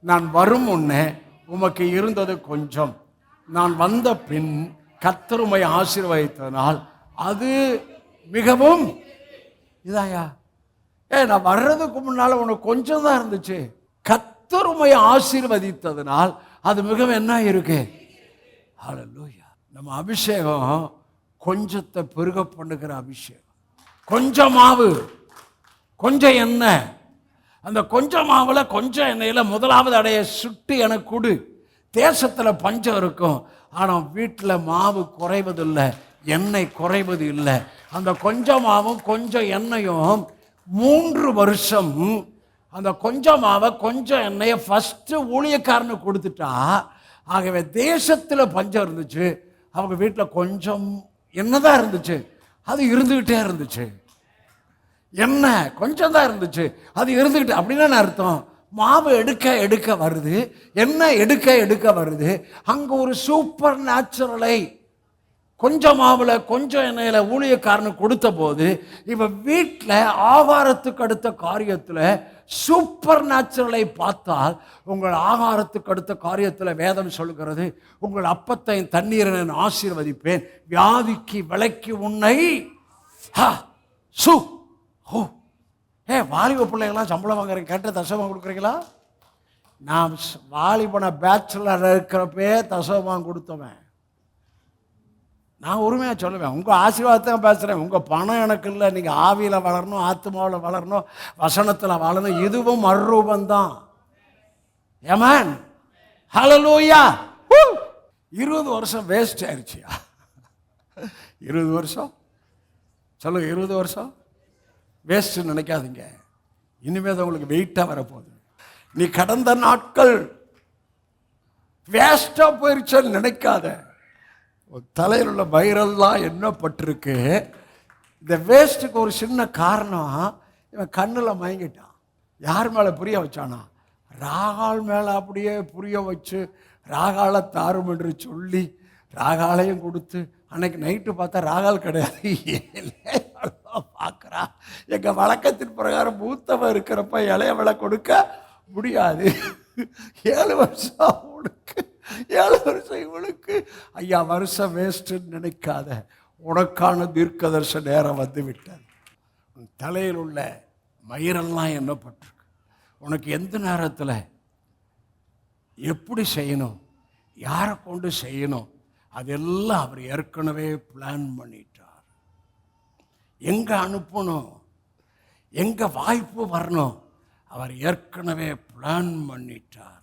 நான் வரும் முன்னே உமக்கு இருந்தது கொஞ்சம், நான் வந்த பின் கர்த்தர் உம்மை ஆசீர்வதித்ததனால் அது மிகவும். இதாயா நான் வர்றதுக்கு முன்னால உனக்கு கொஞ்சம் தான் இருந்துச்சு, கர்த்தர் உம்மை ஆசீர்வதித்ததனால் அது மிகவும் என்ன இருக்கு. ஹல்லேலூயா. நம்ம அபிஷேகம் கொஞ்சத்தை பெருக பண்ணுகிற அபிஷேகம். கொஞ்சம் மாவு, கொஞ்சம் எண்ணெய், அந்த கொஞ்சம் மாவுல கொஞ்சம் எண்ணெயில் முதலாவது அடைய சுட்டு எனக்கு கொடு. தேசத்தில் பஞ்சம் இருக்கும், ஆனால் வீட்டில் மாவு குறைவதில்லை, எண்ணெய் குறைவது இல்லை. அந்த கொஞ்சம் மாவும் கொஞ்சம் எண்ணெயும் 3 வருஷம் அந்த கொஞ்சம் மாவை கொஞ்சம் எண்ணெயை ஃபஸ்ட்டு ஊழியக்காரனுக்கு கொடுத்துட்டா, ஆகவே தேசத்தில் பஞ்சம் இருந்துச்சு, அவங்க வீட்டில் கொஞ்சம் எண்ணெய் தான் இருந்துச்சு, அது இருந்துக்கிட்டே இருந்துச்சு. எண்ணெய் கொஞ்சம் தான் இருந்துச்சு, அது இருந்துக்கிட்டு. அப்படின்னு அர்த்தம், மாவு எடுக்க எடுக்க வருது, எண்ணெய் எடுக்க எடுக்க வருது. அங்கே ஒரு சூப்பர் நேச்சுரலை கொஞ்சம் மாவில் கொஞ்சம் எண்ணெயில் ஊழியக்காரனுக்கு கொடுத்த போது, இவன் வீட்டில் ஆகாரத்துக்கு அடுத்த காரியத்தில் சூப்பர் நேச்சுரலை பார்த்தால், உங்கள் ஆகாரத்துக்கு அடுத்த காரியத்தில் வேதம் சொல்கிறது, உங்கள் அப்பத்தையும் தண்ணீரை நான் ஆசீர்வதிப்பேன், வியாதிக்கு விலைக்கு உன்னை வாலிப பிள்ளைகள்லாம் சம்பளம் வாங்குறேன், கேட்ட தசவம் கொடுக்குறீங்களா? நான் வாலிபனை பேச்சுலர் இருக்கிறப்பே தசவம் கொடுத்தவன். நான் உரிமையாக சொல்லுவேன், உங்கள் ஆசீர்வாதத்தை பேசுகிறேன். உங்கள் பணம் எனக்கு இல்லை, நீங்கள் ஆவியில் வளரணும், ஆத்மாவில் வளரணும், வசனத்தில் வாழணும், இதுவும் மறுரூபந்தான். ஏமேன், ஹல்லேலூயா. 20 வருஷம் வேஸ்ட் ஆயிடுச்சியா? 20 வருஷம் சொல்லுங்க, 20 வருஷம் வேஸ்ட்டு நினைக்காதீங்க. இனிமேல் உங்களுக்கு வெயிட்டாக வரப்போகுது. நீ கடந்த நாட்கள் வேஸ்ட்டாக போயிடுச்சன்னு நினைக்காத. தலையில் உள்ள வைரல்லாம் எண்ணப்பட்டிருக்கு. இந்த வேஸ்ட்டுக்கு ஒரு சின்ன காரணம், இவன் கண்ணில் மயங்கிட்டான். யார் மேலே புரிய வச்சானா? ராகால் மேலே அப்படியே புரிய வச்சு, ராகாலை தாரும் என்று சொல்லி ராகாலையும் கொடுத்து, அன்னைக்கு நைட்டு பார்த்தா ராகால் கிடையாது, பார்க்குறா. எங்கள் வழக்கத்தின் பிரகாரம் மூத்தவன் இருக்கிறப்ப இளையவளை கொடுக்க முடியாது. 7 வருஷம் அவனுக்கு, 7 வருஷம் இவனுக்கு. ஐயா, வருஷம் வேஸ்ட்டுன்னு நினைக்காத, உனக்கான தீர்க்கதர்ச நேரம் வந்து விட்டது. உன் தலையில் உள்ள மயிரெல்லாம் எண்ணப்பட்டிருக்கு. உனக்கு எந்த நேரத்தில் எப்படி செய்யணும், யாரை கொண்டு செய்யணும், அதெல்லாம் அவர் ஏற்கனவே பிளான் பண்ணிட்டார். எங்கே அனுப்பணும், எங்கே வாய்ப்பு வரணும், அவர் ஏற்கனவே பிளான் பண்ணிட்டார்.